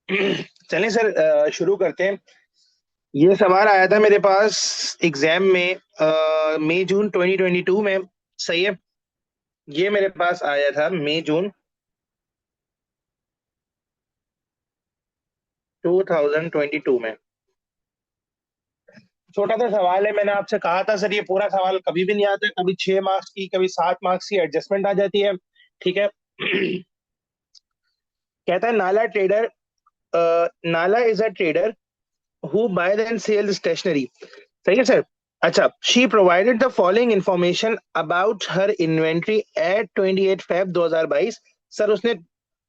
चलें सर, शुरू करते हैं। ये सवाल आया था मेरे पास एग्जाम में मई जून 2022 में। सही है। ये मेरे पास आया था मई जून 2022 में। छोटा सा सवाल है, मैंने आपसे कहा था सर ये पूरा सवाल कभी भी नहीं आता, कभी 6 मार्क्स की कभी 7 मार्क्स की एडजस्टमेंट आ जाती है। ठीक है। कहता है Nala trader, Nala is a trader who buy and sell stationery. सही है सर। अच्छा, she provided the following information about her inventory at 28 Feb 2022। Sir उसने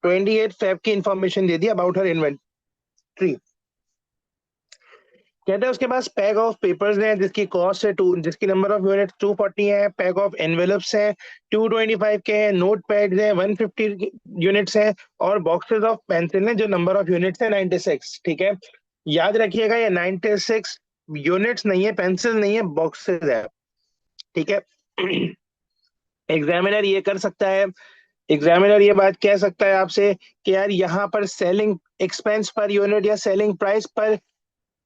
28 Feb की इंफॉर्मेशन दे दी अबाउट हर इन्वेंट्री। कहते हैं उसके पास पैक ऑफ पेपर्स हैं जिसकी कॉस्ट है टू, जिसकी नंबर ऑफ यूनिट 240 है। पैक ऑफ एनवेलप्स हैं 225 के हैं। नोट पैड्स हैं 150 यूनिट्स हैं। और बॉक्सेस ऑफ पेंसिल हैं जो नंबर ऑफ यूनिट्स है 96। ठीक है। याद रखिएगा ये 96 यूनिट्स नहीं है, पेंसिल नहीं है, बॉक्सेस है। ठीक है। एग्जामिनर ये कर सकता है, एग्जामिनर ये बात कह सकता है आपसे कि यार यहाँ पर सेलिंग एक्सपेंस पर यूनिट या सेलिंग प्राइस पर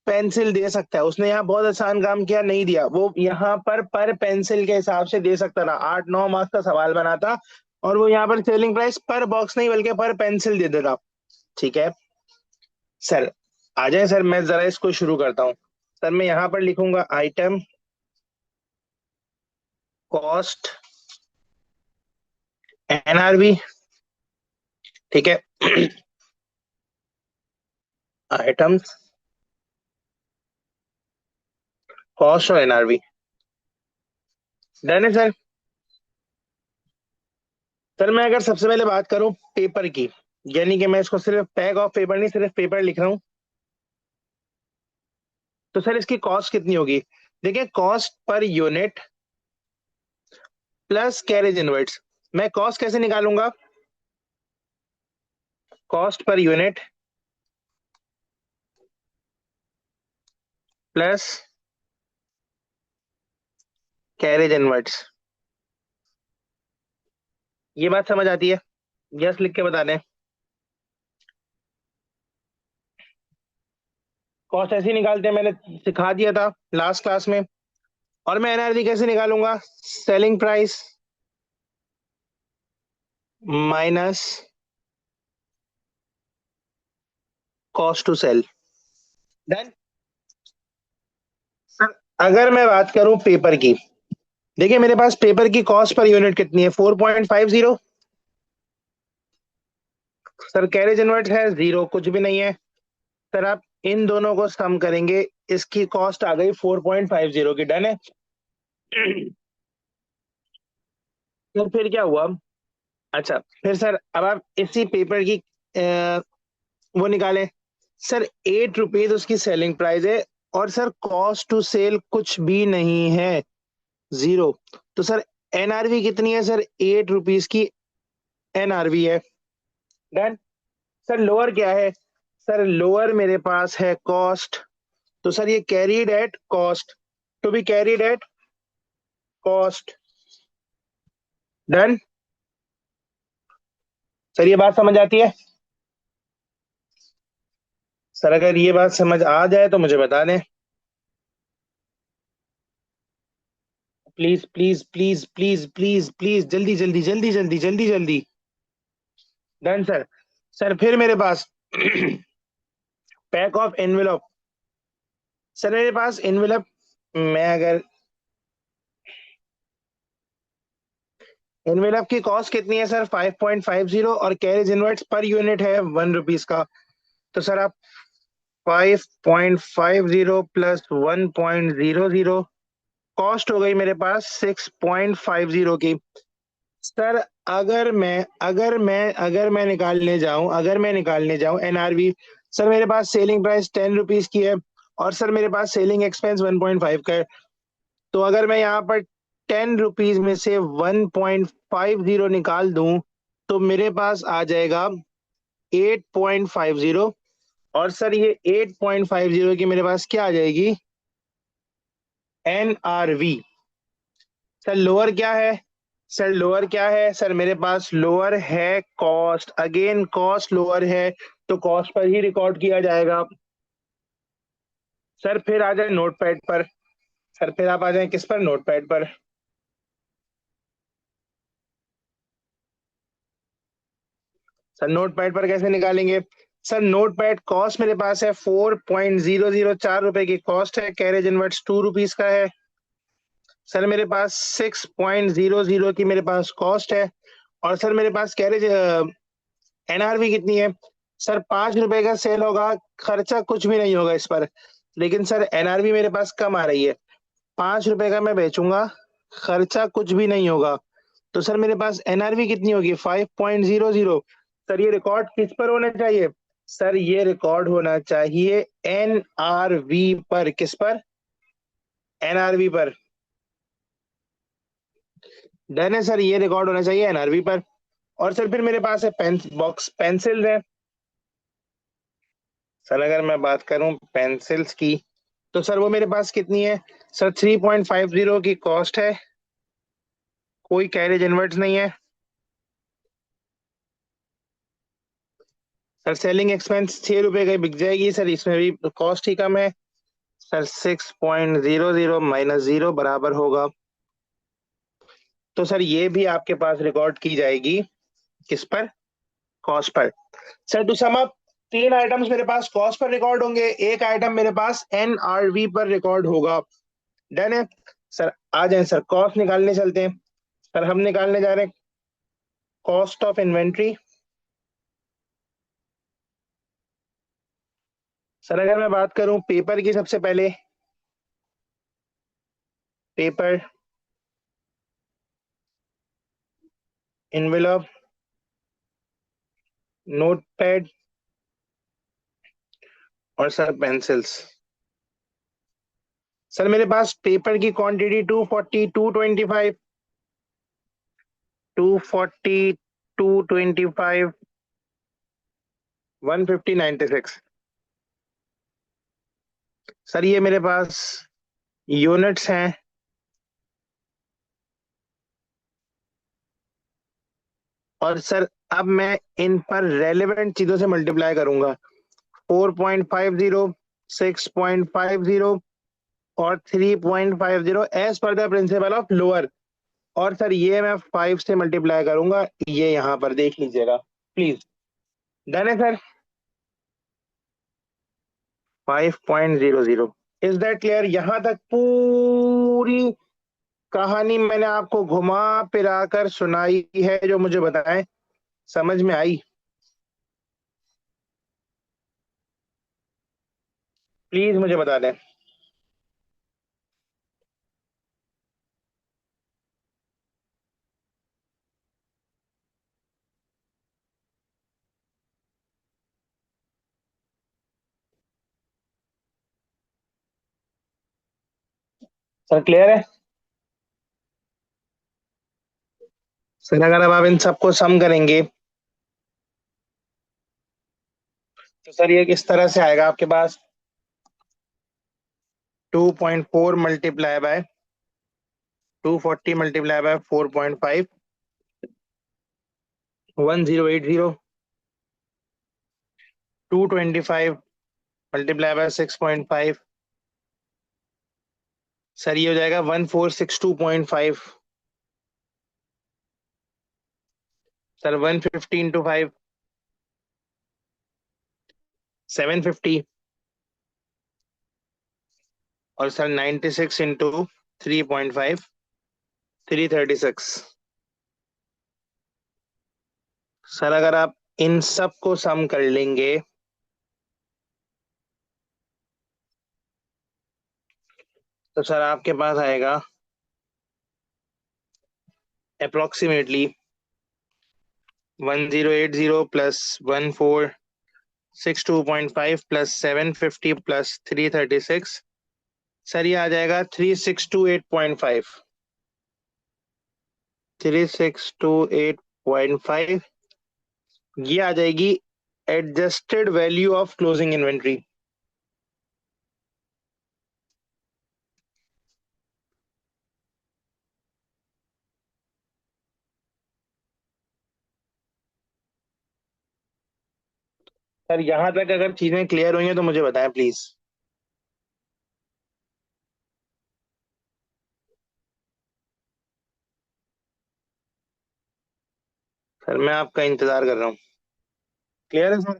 पेंसिल दे सकता है। उसने यहाँ बहुत आसान काम किया, नहीं दिया। वो यहाँ पर पेंसिल के हिसाब से दे सकता था, 8-9 मार्क्स का सवाल बनाता और वो यहाँ पर सेलिंग प्राइस पर बॉक्स नहीं बल्कि पर पेंसिल दे देता। ठीक है सर। आ जाए सर, मैं जरा इसको शुरू करता हूँ। सर मैं यहाँ पर लिखूंगा आइटम कॉस्ट एनआरबी। ठीक है। आइटम्स कॉस्ट और एनआरबी। डन है सर। सर मैं अगर सबसे पहले बात करूं पेपर की, यानी कि मैं इसको सिर्फ पैक ऑफ पेपर नहीं सिर्फ पेपर लिख रहा हूं, तो सर इसकी कॉस्ट कितनी होगी? देखिए, cost per unit plus carriage inverts. मैं कॉस्ट कैसे निकालूंगा? Cost per unit plus carriage inverts. ये बात समझ आती है? यस लिख के बता दें। कॉस्ट ऐसे ही निकालते हैं, मैंने सिखा दिया था लास्ट क्लास में। और मैं एनआरवी कैसे निकालूंगा? Selling price minus cost to sell. Done. Sir अगर मैं बात करूं पेपर की, देखिए मेरे पास पेपर की कॉस्ट पर यूनिट कितनी है? 4.50। सर कैरेज इनवर्ट है 0, कुछ भी नहीं है। सर आप इन दोनों को सम करेंगे, इसकी कॉस्ट आ गई 4.50 की। डन है। तो फिर क्या हुआ? अच्छा, फिर सर अब आप इसी पेपर की वो निकालें। सर 8 रुपीज उसकी सेलिंग प्राइस है और सर कॉस्ट टू सेल कुछ भी नहीं है, 0। तो सर एनआरवी कितनी है? सर 8 रुपीज की एनआरवी है। डन। सर लोअर क्या है? सर लोअर मेरे पास है कॉस्ट, तो सर ये carried at cost, to be carried at cost. Done. Sir ये बात समझ आती है? सर अगर ये बात समझ आ जाए तो मुझे बता दें, please please please please please please, जल्दी जल्दी जल्दी जल्दी जल्दी जल्दी। Done sir. सर फिर मेरे पास पैक ऑफ एनवेलप। सर मेरे पास एनवेलप, मैं अगर एनवेलप की कॉस्ट कितनी है सर? 5.50 और कैरेज इनवर्ट्स पर यूनिट है 1 रुपीज का। तो सर आप 5.50 प्लस 1.00, कॉस्ट हो गई मेरे पास 6.50 की। सर अगर मैं एनआरवी, सर मेरे पास सेलिंग प्राइस 10 रुपीज की है और सर मेरे पास सेलिंग एक्सपेंस 1.5 का है। तो अगर मैं यहाँ पर 10 रुपीज में से 1.50 निकाल दूं तो मेरे पास आ जाएगा 8.50। और सर ये 8.50 की मेरे पास क्या आ जाएगी? एनआरवी। सर लोअर क्या है? सर लोअर क्या है सर, मेरे पास लोअर है कॉस्ट, अगेन कॉस्ट लोअर है, तो कॉस्ट पर ही रिकॉर्ड किया जाएगा। सर फिर आ जाए नोटपैड पर। सर फिर आप आ जाए किस पर, नोटपैड पर। सर नोटपैड पर कैसे निकालेंगे? सर नोटपैड कॉस्ट मेरे पास है 4.004 रुपए की कॉस्ट है, कैरेज इनवर्ट्स 2 रुपीज का है। सर मेरे पास 6.00 की मेरे पास कॉस्ट है। और सर मेरे पास कैरेज एनआरवी कितनी है? सर 5 रुपए का सेल होगा, खर्चा कुछ भी नहीं होगा इस पर। लेकिन सर एनआरवी मेरे पास कम आ रही है, 5 रुपए का मैं बेचूंगा, खर्चा कुछ भी नहीं होगा। तो सर मेरे पास एनआरवी कितनी होगी? 5.00। सर ये रिकॉर्ड किस पर होना चाहिए? सर ये रिकॉर्ड होना चाहिए एनआरवी पर। किस पर? एनआरवी पर। डन है सर, ये रिकॉर्ड होना चाहिए एनआरवी पर। और सर फिर मेरे पास है पेन बॉक्स पेंसिल है। सर अगर मैं बात करूं पेंसिल्स की, तो सर वो मेरे पास कितनी है? सर 3.50 की कॉस्ट है, कोई कैरेज इनवर्ट्स नहीं है। सर सेलिंग एक्सपेंस 6 रुपए की बिक जाएगी सर, इसमें भी कॉस्ट ही कम है। सर 6.00 माइनस जीरो बराबर होगा, तो सर ये भी आपके पास रिकॉर्ड की जाएगी किस पर? कॉस्ट पर। सर टू सम अप, तीन आइटम्स मेरे पास कॉस्ट पर रिकॉर्ड होंगे, एक आइटम मेरे पास एनआरवी पर रिकॉर्ड होगा। डन है। सर आ जाए सर, कॉस्ट निकालने चलते हैं। सर हम निकालने जा रहे हैं कॉस्ट ऑफ इन्वेंट्री। सर अगर मैं बात करूं पेपर की, सबसे पहले पेपर, इनवेलप, नोटपैड और सर पेंसिल्स। सर मेरे पास पेपर की क्वांटिटी 240, 225, 240, 225, 150, 96। सर ये मेरे पास यूनिट्स हैं। और सर अब मैं इन पर रेलेवेंट चीजों से मल्टीप्लाई करूंगा, 4.50, 6.50 और 3.50 as per the principle of lower. और सर ये मैं 5 से मल्टीप्लाई करूंगा, ये यहाँ पर देख लीजिएगा प्लीज। डन है सर। 5.00। Is that clear? यहां तक पूरी कहानी मैंने आपको घुमा फिरा कर सुनाई है, जो मुझे बताएं समझ में आई? प्लीज मुझे बता दें। सर क्लियर है? सर अगर अब आप इन सबको सम करेंगे, तो सर ये किस तरह से आएगा आपके पास? 2.4 multiply by 240 multiply by 4.5, 1080। 225 multiply by 6.5, sir ये हो जाएगा 1462.5। Sir 150 into 5, 750। और सर 96 इंटू 3.5, 336। सर अगर आप इन सब को सम कर लेंगे, तो सर आपके पास आएगा approximately 1080 plus 1462.5 plus 750 plus 336। Sir ये आ जाएगा 3628.5। 3628.5, ये आ जाएगी adjusted value of closing inventory. Sir यहाँ तक अगर चीजें क्लियर हुई हैं तो मुझे बताएं प्लीज। सर मैं आपका इंतजार कर रहा हूँ। क्लियर है सर।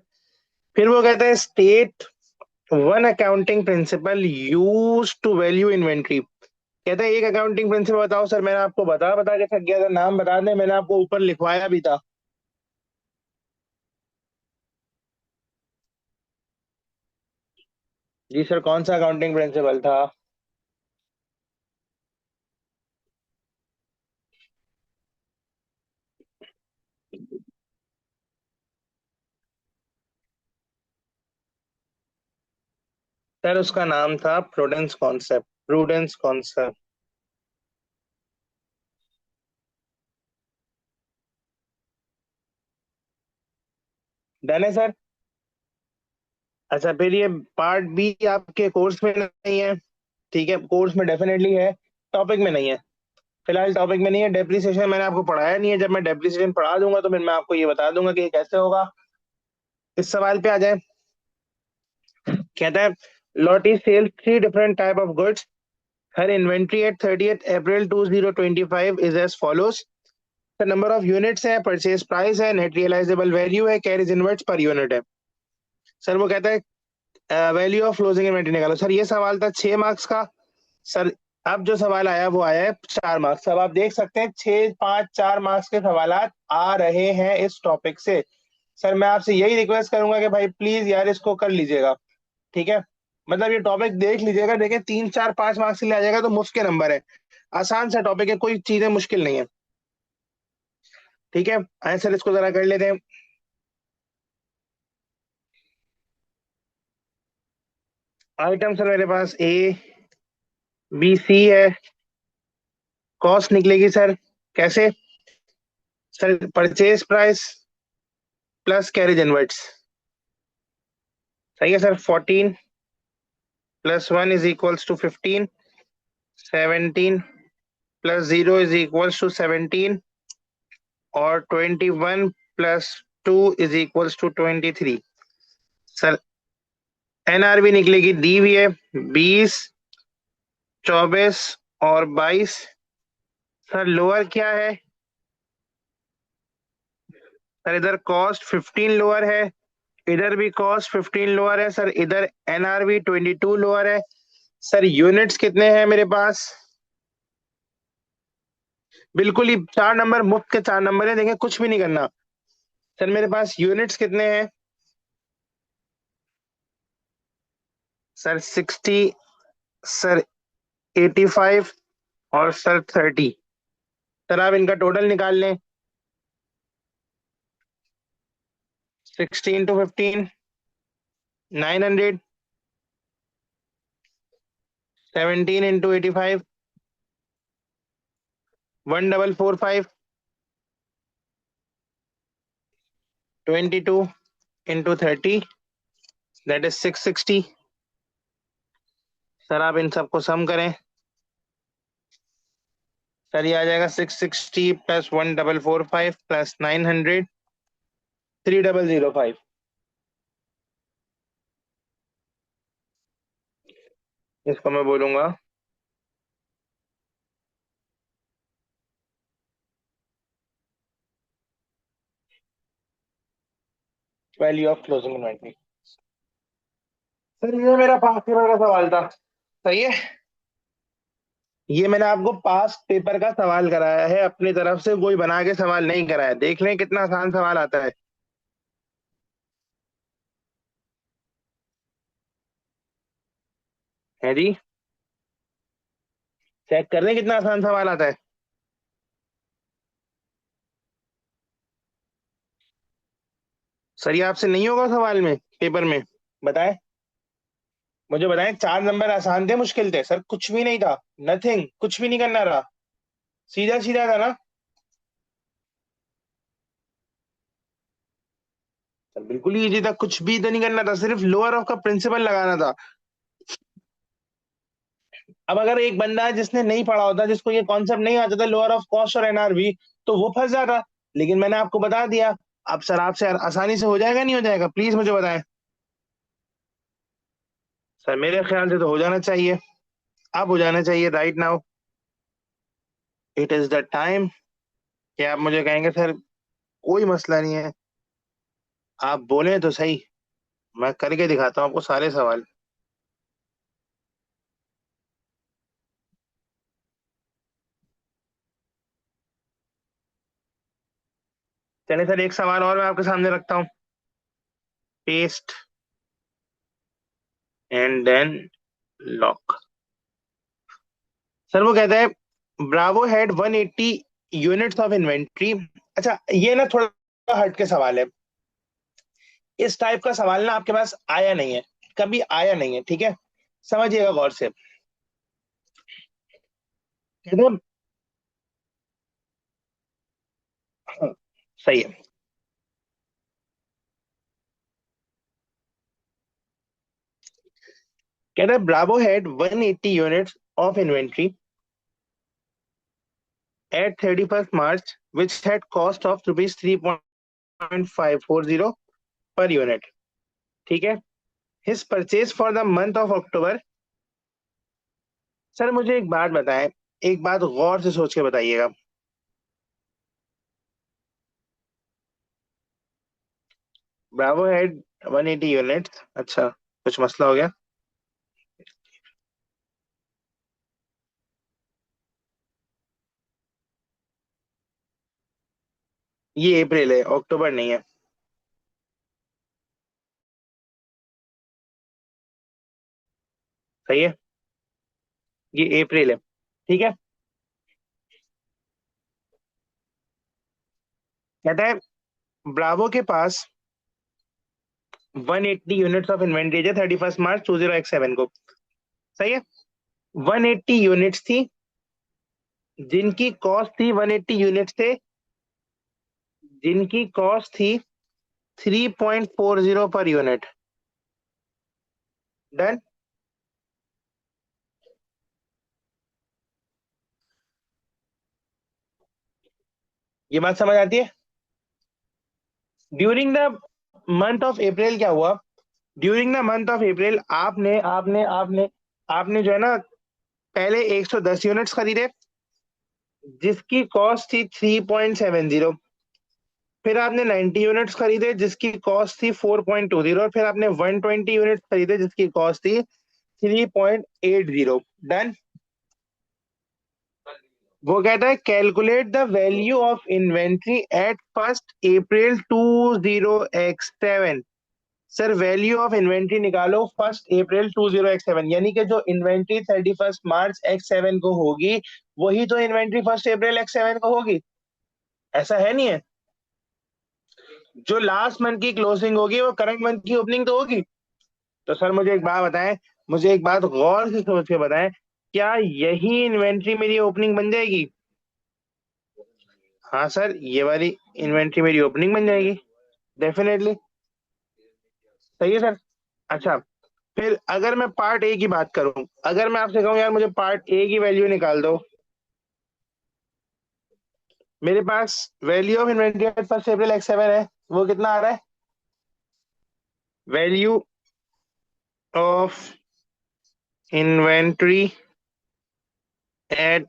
फिर वो कहता है state one accounting principle use to value inventory. कहता है एक अकाउंटिंग प्रिंसिपल बताओ। सर मैंने आपको बता बता के थक गया था, नाम बता दें, मैंने आपको ऊपर लिखवाया भी था। जी सर, कौन सा अकाउंटिंग प्रिंसिपल था? सर उसका नाम था prudence concept, prudence concept. Done है सर। अच्छा फिर ये पार्ट बी आपके कोर्स में नहीं है? ठीक है, कोर्स में डेफिनेटली है, टॉपिक में नहीं है। फिलहाल टॉपिक में नहीं है। डेप्रिसिएशन मैंने आपको पढ़ाया नहीं है, जब मैं डेप्रिसिएशन पढ़ा दूंगा तो फिर मैं आपको ये बता दूंगा कि ये कैसे होगा। इस सवाल पे आ जाए। कहता है Lottie sells three different type of goods, हर inventory at 30th April 2025 is as follows. Sir number of units है, परचेज प्राइस है, नेट रियलाइजेबल वैल्यू है, कैरेज इनवर्ट्स पर यूनिट है। सर वो कहता है वैल्यू ऑफ क्लोजिंग इन्वेंट्री निकालो। Sir ये सवाल था 6 मार्क्स का। सर अब जो सवाल आया वो आया है 4 मार्क्स। अब आप देख सकते हैं 6, 5, 4 मार्क्स के सवाल आ रहे हैं इस टॉपिक से। सर मैं आपसे यही रिक्वेस्ट करूंगा कि भाई प्लीज यार इसको कर लीजिएगा। ठीक है, मतलब ये टॉपिक देख लीजिएगा। देखिए 3, 4, 5 मार्क्स के लिए आ जाएगा तो मुफ्त के नंबर है। आसान सा टॉपिक है, कोई चीजें मुश्किल नहीं है। ठीक है, आए सर इसको जरा कर लेते हैं। आइटम सर मेरे पास ए बी सी है। कॉस्ट निकलेगी सर कैसे? Sir purchase price plus carriage inverts. सही है सर। 14 + 1 = 15। 17 + 0 = 17। और 21 + 2 = 23। सर एनआरबी निकलेगी, दी हुई है 20, 24 और 22। सर लोअर क्या है? सर इधर कॉस्ट 15 लोअर है, इधर भी कॉस्ट 15 लोअर है सर, इधर एनआरबी 22 लोअर है। सर यूनिट्स कितने हैं मेरे पास? बिल्कुल ही 4 नंबर मुफ्त के 4 नंबर है, देखें कुछ भी नहीं करना। सर मेरे पास यूनिट्स कितने हैं? सर 60, सर 85 और सर 30। सर आप इनका टोटल निकाल लें। 16 × 15 900। 17 × 85 1445। 22 × 30 दैट इज 660। सर आप इन सबको सम करें। सर ये आ जाएगा 660 + 1445 + 900 3005। इसको मैं बोलूंगा value of closing inventory. Sir ये मेरा पास पेपर का सवाल था। सही है। ये मैंने आपको पास पेपर का सवाल कराया है, अपनी तरफ से कोई बना के सवाल नहीं कराया। देख लें कितना आसान सवाल आता है। है जी, चेक कर लें कितना आसान सवाल आता है। सर ये आपसे नहीं होगा सवाल में, पेपर में? बताएं, मुझे बताएं 4 नंबर आसान थे मुश्किल थे? सर कुछ भी नहीं था, नथिंग, कुछ भी नहीं करना रहा, सीधा सीधा था ना? सर बिल्कुल इजी था, कुछ भी तो नहीं करना था, सिर्फ लोअर ऑफ का प्रिंसिपल लगाना था। अब अगर एक बंदा है जिसने नहीं पढ़ा होता, जिसको ये कॉन्सेप्ट नहीं आता था लोअर ऑफ कॉस्ट और एनआरवी, तो वो फंस जाता। लेकिन मैंने आपको बता दिया। अब सर आपसे आसानी से हो जाएगा नहीं हो जाएगा, प्लीज मुझे बताएं। सर मेरे ख्याल से तो हो जाना चाहिए, अब हो जाना चाहिए right now. It is the time कि आप मुझे कहेंगे सर कोई मसला नहीं है, आप बोलें तो सही, मैं करके दिखाता हूँ आपको सारे सवाल। चलिए सर एक सवाल और मैं आपके सामने रखता हूँ। Paste and then lock. Sir वो कहता है Bravo had 180 units of inventory. अच्छा ये ना थोड़ा हट के सवाल है, इस टाइप का सवाल ना आपके पास आया नहीं है, कभी आया नहीं है, ठीक है, समझिएगा गौर से। कहते हैं हाँ, सही है। कहता है Bravo had 180 units of inventory eight 31st March which had cost of rupees 3.540 per unit, ठीक है। His purchase for the month of October. Sir मुझे एक बात बताएं, एक बात गौर से सोच के बताइएगा। ब्रावो हैड 180 यूनिट्स, अच्छा कुछ मसला हो गया। ये अप्रैल है, अक्टूबर नहीं है। सही है, ये अप्रैल है, ठीक है। कहता है ब्रावो के पास 180 यूनिट्स ऑफ इन्वेंट्री है 31st मार्च 2017 को। सही है, 180 यूनिट्स थी, जिनकी कॉस्ट थी 180 यूनिट्स थे, जिनकी कॉस्ट थी 3.40 पर यूनिट। डन। ये बात समझ आती है। During the month of April क्या हुआ, during the month of April आपने आपने आपने आपने जो है ना पहले 110 यूनिट्स खरीदे जिसकी कॉस्ट थी 3.70। फिर आपने 90 यूनिट्स खरीदे जिसकी कॉस्ट थी 4.20, और फिर आपने 120 यूनिट्स खरीदे जिसकी कॉस्ट थी 3.80। डन। वो कहता है calculate the value of inventory at 1 April 20x7। Sir value of inventory निकालो 1 अप्रैल 20x7, यानी कि जो इन्वेंट्री 31 मार्च x7 को होगी वही तो इन्वेंट्री 1 अप्रैल x7 को होगी। ऐसा है नहीं है, जो लास्ट मंथ की क्लोजिंग होगी वो करंट मंथ की ओपनिंग तो होगी। तो सर मुझे एक बात बताएं, मुझे एक बात गौर से सोच के बताएं, क्या यही इन्वेंट्री मेरी ओपनिंग बन जाएगी? हाँ सर ये वाली इन्वेंट्री मेरी ओपनिंग बन जाएगी, डेफिनेटली। सही है सर। अच्छा फिर अगर मैं पार्ट ए की बात करूं, अगर मैं आपसे कहूं यार मुझे पार्ट ए की वैल्यू निकाल दो, मेरे पास value of inventory at 1 April x7 है, वो कितना आ रहा है? Value of inventory at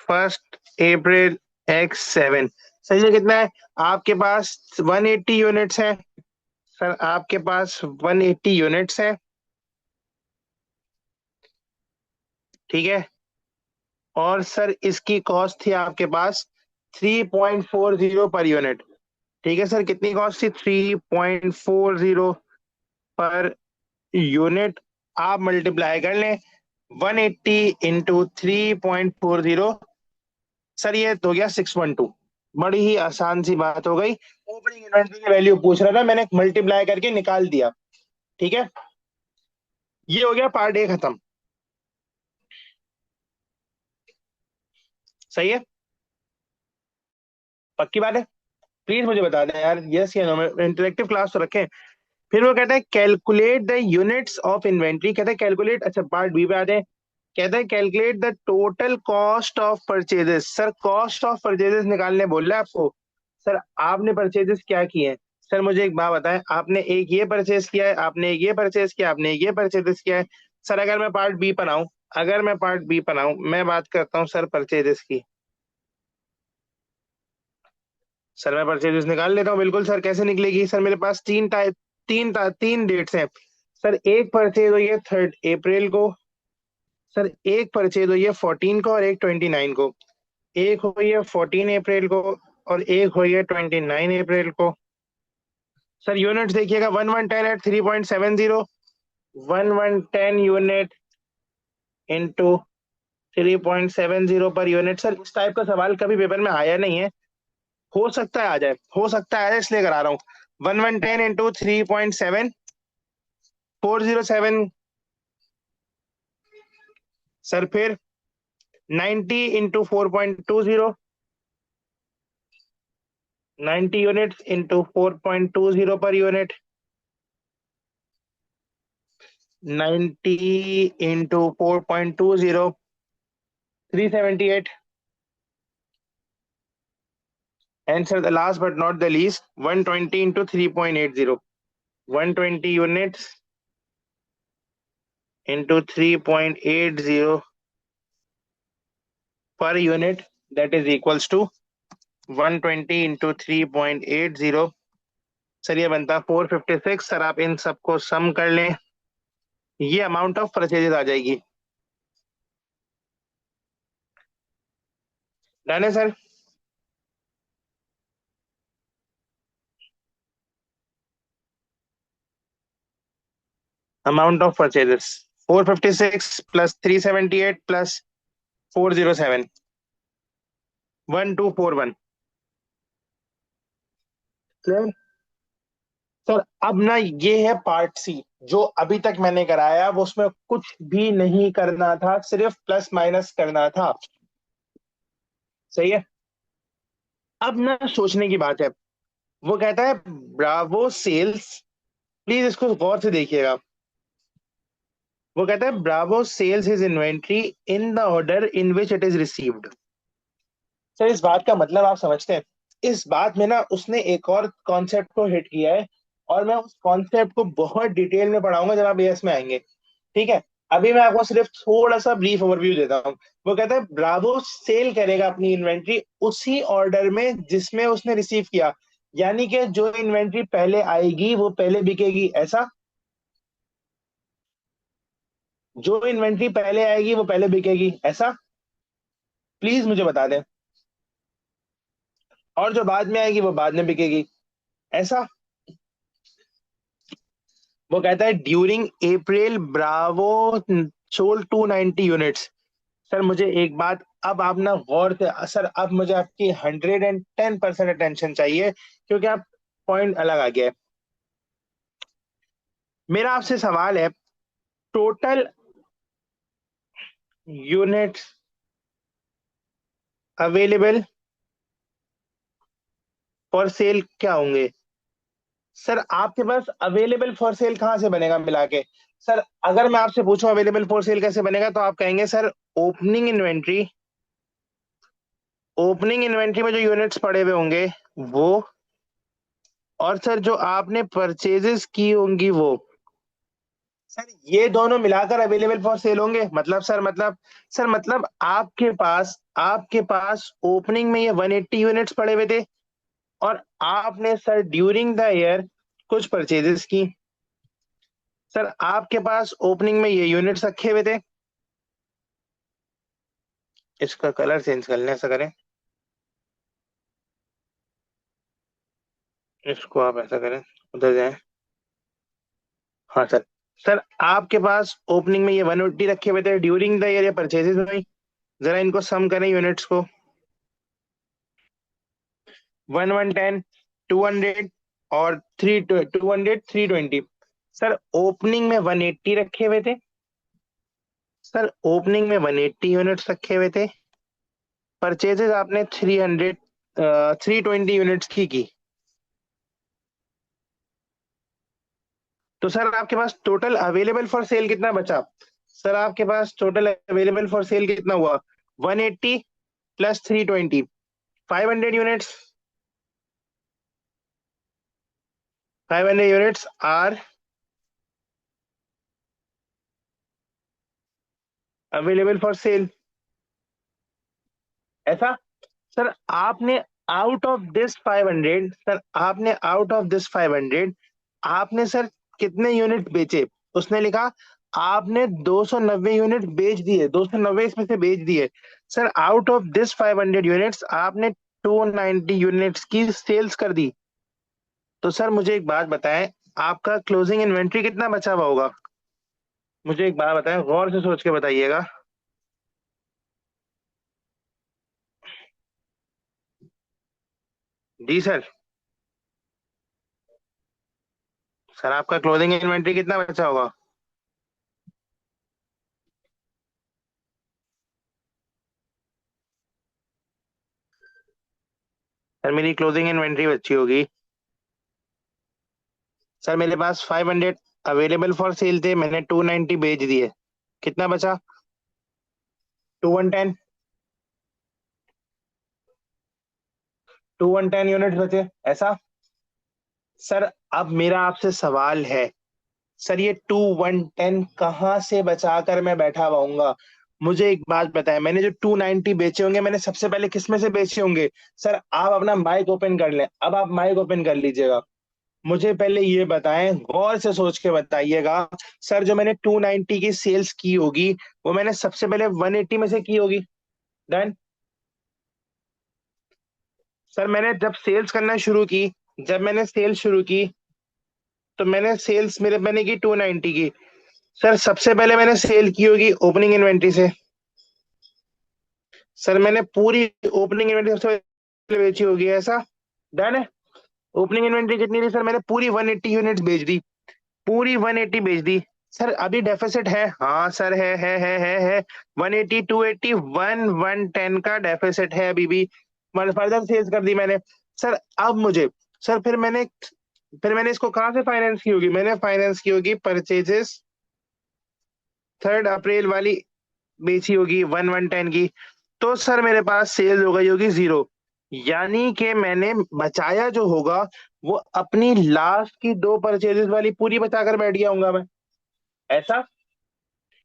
1 April x7, सही है, कितना है? आपके पास 180 यूनिट्स है। सर आपके पास 180 यूनिट्स है, ठीक है। और सर इसकी कॉस्ट थी आपके पास 3.40 पर यूनिट, ठीक है सर। कितनी कॉस्ट थी? 3.40 पर यूनिट। आप मल्टीप्लाई कर लें 180 इंटू 3.40, सर ये तो हो गया 612। बड़ी ही आसान सी बात हो गई, ओपनिंग इन्वेंट्री की वैल्यू पूछ रहा था, मैंने मल्टीप्लाई करके निकाल दिया, ठीक है। ये हो गया पार्ट ए खत्म। सही है, पक्की बात है। प्लीज मुझे बता दें यार, यस या नो, इंटरेक्टिव क्लास तो रखें। फिर वो कहता है calculate the units of inventory, कहता है कैलकुलेट, अच्छा पार्ट बी पे आते हैं। कहता है calculate the total cost of purchases. Sir cost of purchases निकालने बोल रहा है आपको, सर आपने परचेजेस क्या किए हैं? सर मुझे एक बात बताएं, आपने एक ये परचेज किया है, आपने एक ये परचेज किया, आपने एक ये परचेजेस किया है। सर अगर मैं पार्ट बी पर आऊं, अगर मैं पार्ट बी पर आऊं, मैं बात करता हूं सर परचेजेस की। सर मैं परचेजेस निकाल लेता हूँ, बिल्कुल सर, कैसे निकलेगी? सर मेरे पास तीन डेट्स हैं। सर एक परचेज हुई है 3 अप्रैल को। सर एक परचेज हुई है 14 को और एक 29 को। एक हुई है 14 अप्रैल को और एक हुई है 29 अप्रैल को। सर यूनिट देखिएगा, 1110 eight 3.70। 1110 unit into 3.70 per unit. Sir इस टाइप का सवाल कभी पेपर में आया नहीं है। हो सकता है आ जाए, हो सकता है आ जाए, इसलिए करा रहा हूँ। 1110 इंटू 3.7, 407। सर फिर 90 into 4.20, 90 unit into 4.20 per unit. 90 into 4.20, 378। And sir, the last but not the least, 120 into 3.80. 120 units into 3.80 per unit, that is equals to 120 into 3.80। Sir ये बनता है 456। सर आप इन सबको सम कर लें, ये अमाउंट ऑफ परचेजेस आ जाएगी। डन है sir? Amount of purchases 456 plus 378 plus 407, 1241। Clear? Sir अब ना ये है पार्ट सी। जो अभी तक मैंने कराया वो उसमें कुछ भी नहीं करना था, सिर्फ प्लस माइनस करना था। सही है। अब ना सोचने की बात है। वो कहता है ब्रावो सेल्स, प्लीज इसको गौर से देखिएगा। वो कहता है Bravo sales his inventory in the order in which it is received. Sir इस बात का मतलब आप समझते हैं? इस बात में ना उसने एक और कॉन्सेप्ट को हिट किया है, और मैं उस कॉन्सेप्ट को बहुत डिटेल में पढ़ाऊंगा जब आप एएस में आएंगे। ठीक है। अभी मैं आपको सिर्फ थोड़ा सा ब्रीफ ओवरव्यू देता हूँ। वो कहता है ब्रावो सेल करेगा अपनी इन्वेंट्री उसी ऑर्डर में जिसमें उसने रिसीव किया। यानी कि जो इन्वेंट्री पहले आएगी वो पहले बिकेगी, ऐसा? जो इन्वेंट्री पहले आएगी वो पहले बिकेगी, ऐसा? प्लीज मुझे बता दें। और जो बाद में आएगी वो बाद में बिकेगी, ऐसा? वो कहता है ड्यूरिंग अप्रैल ब्रावो सोल्ड 290 यूनिट्स। सर मुझे एक बात, अब आप ना गौर से, सर अब मुझे आपकी 110% अटेंशन चाहिए, क्योंकि आप पॉइंट अलग आ गया है। मेरा आपसे सवाल है, total units available for cell क्या होंगे? सर आपके पास अवेलेबल फॉर सेल कहाँ से बनेगा मिला के? सर अगर मैं आपसे पूछूं अवेलेबल फॉर सेल कैसे बनेगा, तो आप कहेंगे sir opening inventory, opening inventory में जो यूनिट्स पड़े हुए होंगे वो, और सर जो आपने परचेजेस की होंगी वो। सर ये दोनों मिलाकर अवेलेबल फॉर सेल होंगे। मतलब सर, मतलब आपके पास ओपनिंग में ये 180 यूनिट्स पड़े हुए थे, और आपने सर ड्यूरिंग द ईयर कुछ परचेजेस की। सर आपके पास ओपनिंग में ये यूनिट्स रखे हुए थे। इसका कलर चेंज कर लें, ऐसा करें, इसको आप ऐसा करें, उधर जाएं। हाँ सर। सर आपके पास ओपनिंग में ये 180 रखे हुए थे, ड्यूरिंग द ईयर ये परचेजेस हुई। जरा इनको सम करें यूनिट्स को। 1110, 200 और 200, 320। सर ओपनिंग में 180 रखे हुए थे। सर ओपनिंग में 180 यूनिट्स रखे हुए थे। परचेजेस आपने 320 यूनिट्स की। तो सर आपके पास टोटल अवेलेबल फॉर सेल कितना बचा? सर आपके पास टोटल अवेलेबल फॉर सेल कितना हुआ? 180 plus 320, 500 units. 500 units are available for sale, ऐसा। सर आपने आउट ऑफ दिस 500, सर आपने आउट ऑफ दिस 500 आपने सर कितने यूनिट बेचे? उसने लिखा आपने 290 यूनिट बेच दिए, 290 इसमें से बेच दिए। Sir out of this 500 units आपने 290 यूनिट्स की सेल्स कर दी। तो सर मुझे एक बात बताएं, आपका क्लोजिंग इन्वेंट्री कितना बचा हुआ होगा? मुझे एक बात बताएं, गौर से सोच के बताइएगा। जी सर। सर आपका क्लोजिंग इन्वेंट्री कितना बचा होगा? सर मेरी क्लोजिंग इन्वेंट्री बची होगी, सर मेरे पास 500 अवेलेबल फॉर सेल थे, मैंने 290 बेच दिए। कितना बचा? 2110। 2110 यूनिट बचे, ऐसा। सर अब मेरा आपसे सवाल है, सर ये 2110 कहाँ से बचा कर मैं बैठा हुआऊंगा? मुझे एक बात बताएं, मैंने जो 290 बेचे होंगे मैंने सबसे पहले किस में से बेचे होंगे? सर आप अपना माइक ओपन कर लें, अब आप माइक ओपन कर लीजिएगा। मुझे पहले ये बताएं, गौर से सोच के बताइएगा। सर जो मैंने 290 की सेल्स की होगी वो मैंने सबसे पहले 180 में से की होगी। डन। सर मैंने जब सेल्स करना शुरू की, जब मैंने सेल्स शुरू की तो मैंने सेल्स मैंने की 290 की। सर सबसे पहले मैंने सेल की होगी ओपनिंग इन्वेंट्री से। सर मैंने पूरी ओपनिंग इन्वेंट्री सबसे पहले बेची होगी, ऐसा। डन है। ओपनिंग इन्वेंट्री कितनी थी सर? मैंने पूरी 180 यूनिट्स बेच दी, पूरी 180 बेच दी। सर अभी डेफिसिट है, हाँ सर है 180, 280, 110 का डेफिसिट है अभी भी। फर्दर सेल्स कर दी मैंने। सर अब मुझे, सर फिर मैंने इसको कहाँ से फाइनेंस की होगी? मैंने फाइनेंस की होगी परचेजेस 3 अप्रैल वाली, बेची होगी 110 की। तो सर मेरे पास सेल हो गई होगी 0। यानी कि मैंने बचाया जो होगा वो अपनी लास्ट की 2 परचेजेस वाली पूरी बचा कर बैठ गया हूंगा मैं, ऐसा।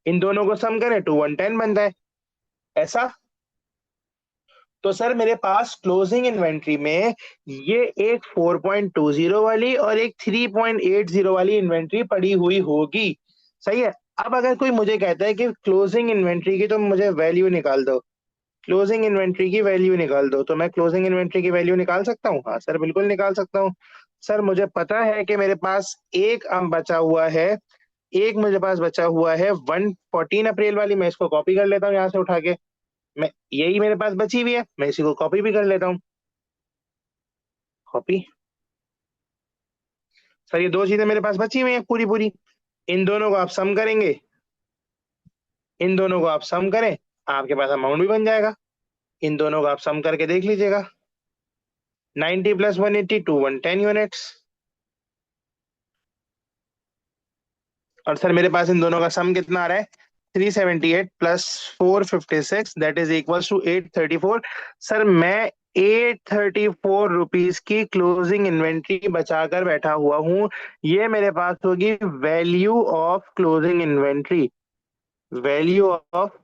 इन दोनों को सम करें 2110 बनता है, ऐसा। तो सर मेरे पास क्लोजिंग इन्वेंट्री में ये एक 4.20 वाली और एक 3.80 वाली इन्वेंट्री पड़ी हुई होगी, सही है। अब अगर कोई मुझे कहता है कि क्लोजिंग इन्वेंट्री की तो मुझे वैल्यू निकाल दो, क्लोजिंग इन्वेंट्री की वैल्यू निकाल दो, तो मैं क्लोजिंग इन्वेंट्री की वैल्यू निकाल सकता हूँ? हाँ सर बिल्कुल निकाल सकता हूँ। सर मुझे पता है कि मेरे पास एक बचा हुआ है, एक मुझे पास बचा हुआ है 114 अप्रैल वाली। मैं इसको कॉपी कर लेता हूँ यहाँ से उठा के, मैं यही मेरे पास बची हुई है, मैं इसी को कॉपी भी कर लेता हूँ। कॉपी। सर ये 2 चीजें मेरे पास बची हुई हैं पूरी पूरी, इन दोनों को आप सम करेंगे, इन दोनों को आप सम करें, आपके पास अमाउंट भी बन जाएगा। इन दोनों को आप सम करके देख लीजिएगा, 90 प्लस 180, 110 यूनिट्स। और सर मेरे पास इन दोनों का सम कितना आ रहा है? 378 plus 456, that is equals to 834। Sir मैं 834 रुपीज की क्लोजिंग इन्वेंट्री बचाकर बैठा हुआ हूँ। ये मेरे पास होगी value of closing inventory, value of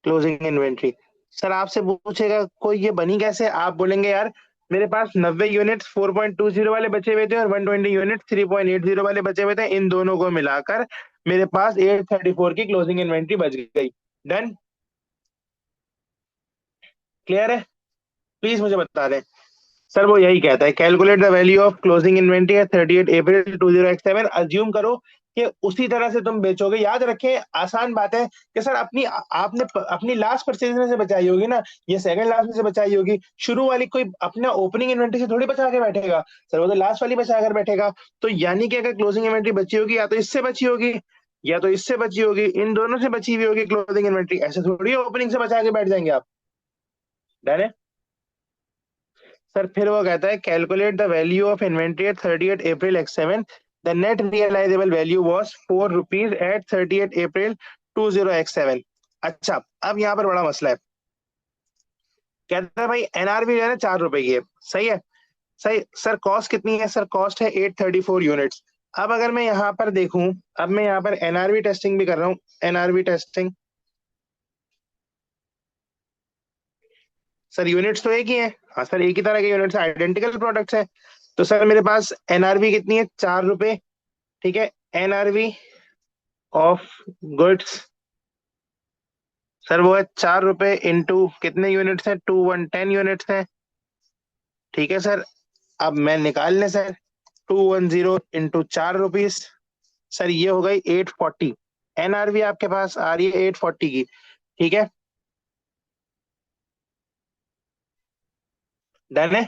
closing inventory. Sir आपसे पूछेगा कोई ये बनी कैसे, आप बोलेंगे यार मेरे पास 90 यूनिट्स 4.20 वाले बचे हुए थे और 120 यूनिट 3.80 वाले बचे हुए थे, इन दोनों को मिलाकर मेरे पास 834 की क्लोजिंग इन्वेंट्री बच गई। डन। क्लियर है? प्लीज मुझे बता दें। सर वो यही कहता है, calculate the value of closing inventory है 38 अप्रैल 20x7। अज्यूम करो कि उसी तरह से तुम बेचोगे। याद रखें, आसान बात है कि सर आपने अपनी लास्ट परचेज में से बचाई होगी ना, ये सेकंड लास्ट में से बचाई होगी। शुरू वाली कोई अपना ओपनिंग इन्वेंट्री से थोड़ी बचा के बैठेगा, सर वो तो लास्ट वाली बचा कर बैठेगा। तो यानी कि अगर क्लोजिंग इन्वेंट्री बची होगी या तो इससे बची होगी या तो इससे बची होगी, इन दोनों से बची हुई होगी क्लोजिंग इन्वेंट्री, ऐसे थोड़ी ओपनिंग से बचा के बैठ जाएंगे आप। डन है। सर फिर वो कहता है calculate the value of inventory at 38 April x7। The net realisable value was 4 rupees at 38 April 20x7। अच्छा, अब यहाँ पर बड़ा मसला है। कहता है भाई एनआरवी जो है ना 4 रुपए की है, सही है। सही सर, कॉस्ट कितनी है सर? कॉस्ट है 834 यूनिट्स। अब अगर मैं यहाँ पर देखूं, अब मैं यहाँ पर एनआरवी टेस्टिंग भी कर रहा हूँ। एनआरवी टेस्टिंग, सर यूनिट्स तो एक ही है। हाँ सर, एक ही तरह के यूनिट्स, आइडेंटिकल प्रोडक्ट्स हैं। तो सर मेरे पास एनआरवी कितनी है? 4 रुपए। ठीक है, एनआरवी ऑफ गुड्स, सर वो है 4 रुपए इंटू कितने यूनिट्स हैं? 2110 यूनिट्स हैं। ठीक है सर, अब मैं निकाल लें सर। 210 इंटू 4 रुपीज, सर ये हो गई 840। एनआरवी आपके पास आ रही है 840 की। ठीक है, डन है।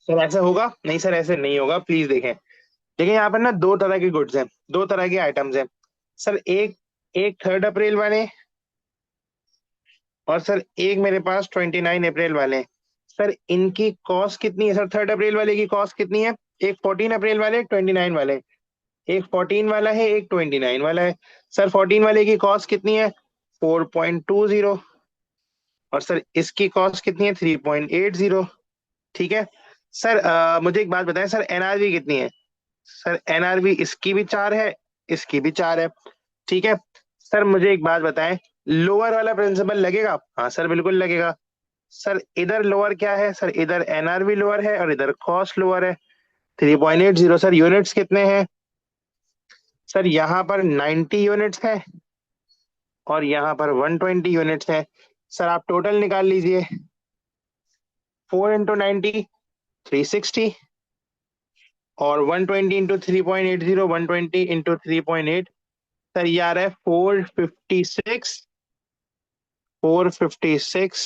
सर ऐसे होगा? नहीं सर, ऐसे नहीं होगा, प्लीज देखें। देखिए यहाँ पर ना दो तरह के गुड्स हैं, दो तरह के आइटम्स हैं। सर एक, एक 3rd अप्रैल वाले, और सर एक मेरे पास 29 अप्रैल वाले हैं। सर इनकी कॉस्ट कितनी है? सर 3rd अप्रैल वाले की कॉस्ट कितनी है? एक 14 अप्रैल वाले, 29 वाले। एक 14 वाला है, एक 29 वाला है। सर 14 वाले की कॉस्ट कितनी है? 4.20। और सर इसकी कॉस्ट कितनी है? 3.80। ठीक है सर, मुझे एक बात बताएं सर, एनआरवी कितनी है? सर एनआरवी इसकी भी 4 है, इसकी भी 4 है। ठीक है सर, मुझे एक बात बताएं, लोअर वाला प्रिंसिपल लगेगा? हाँ सर बिल्कुल लगेगा। सर इधर लोअर क्या है? सर इधर एनआरवी लोअर है और इधर कॉस्ट लोअर है। 3.80। सर यूनिट्स कितने हैं? सर यहाँ पर 90 यूनिट्स है और यहाँ पर 120 यूनिट्स है। सर आप टोटल निकाल लीजिए। 4 इंटू 90, 360। और 120 इंटू 3.80, 120 इंटू 3.8, सर ये आ रहा है 456। 456,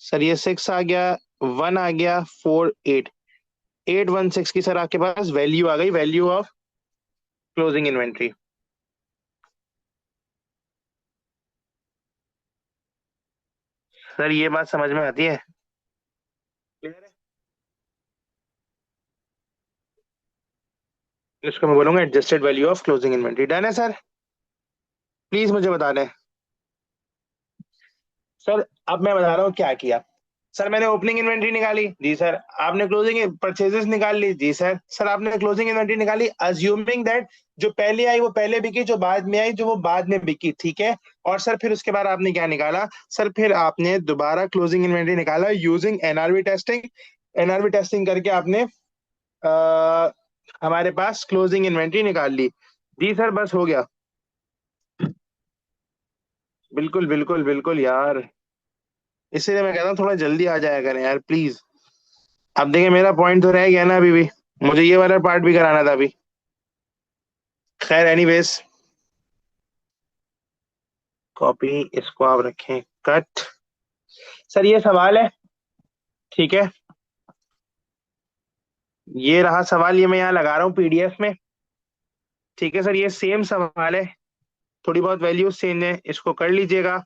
सर ये 6 आ गया, 1 आ गया, 4 8, 816 की सर आपके पास वैल्यू आ गई, value of closing inventory. Sir ये बात समझ में आती है? क्लियर है? इसको मैं बोलूंगा adjusted value of closing inventory. Done है सर? प्लीज मुझे बता दें। सर अब मैं बता रहा हूँ क्या किया। सर मैंने ओपनिंग इन्वेंट्री निकाली, जी सर। आपने क्लोजिंग परचेजेस निकाल ली, जी सर। सर आपने क्लोजिंग इन्वेंट्री निकाली अज्यूमिंग दैट जो पहले आई वो पहले बिकी, जो बाद में आई जो वो बाद में बिकी। ठीक है, और सर फिर उसके बाद आपने क्या निकाला? सर फिर आपने दोबारा क्लोजिंग इन्वेंट्री निकाला using NRV testing. NRV testing करके आपने आ, हमारे पास क्लोजिंग इन्वेंट्री निकाल ली। जी सर, बस हो गया। बिल्कुल बिल्कुल बिल्कुल यार, इसीलिए मैं कहता हूँ थोड़ा जल्दी आ जाया करें यार प्लीज। अब देखिए मेरा पॉइंट तो रह गया ना अभी भी, मुझे ये वाला पार्ट भी कराना था अभी। खैर एनीवेज, कॉपी इसको आप रखें कट। सर ये सवाल है, ठीक है, ये रहा सवाल, ये मैं यहाँ लगा रहा हूँ पीडीएफ में। ठीक है सर, ये सेम सवाल है, थोड़ी बहुत वैल्यूज चेंज है, इसको कर लीजिएगा।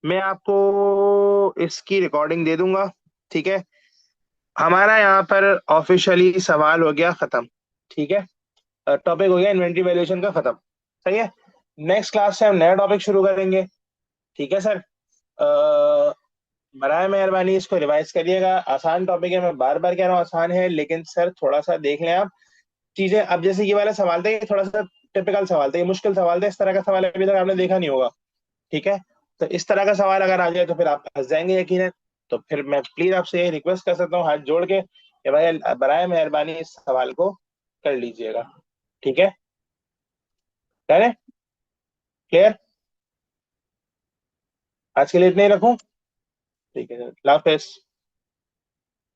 मैं आपको इसकी रिकॉर्डिंग दे दूंगा। ठीक है, हमारा यहाँ पर ऑफिशियली सवाल हो गया खत्म। ठीक है, टॉपिक हो गया इन्वेंट्री वैल्यूएशन का खत्म। सही है, नेक्स्ट क्लास से हम नया टॉपिक शुरू करेंगे। ठीक है सर, बराए मेहरबानी इसको रिवाइज करिएगा। आसान टॉपिक है, मैं बार बार कह रहा हूँ आसान है, लेकिन सर थोड़ा सा देख लें आप चीजें। अब जैसे ये वाला सवाल था, ये थोड़ा सा टिपिकल सवाल था, ये मुश्किल सवाल था, इस तरह का सवाल अभी तक आपने देखा नहीं होगा। ठीक है, तो इस तरह का सवाल अगर आ जाए तो फिर आप फंस जाएंगे यकीन। तो फिर मैं प्लीज आपसे यही रिक्वेस्ट कर सकता हूँ हाथ जोड़ के कि भाई बराए मेहरबानी इस सवाल को कर लीजिएगा। ठीक है, डन है? क्लियर? आज के लिए इतना ही रखूं? ठीक है सर, अल्लाह हाफिज।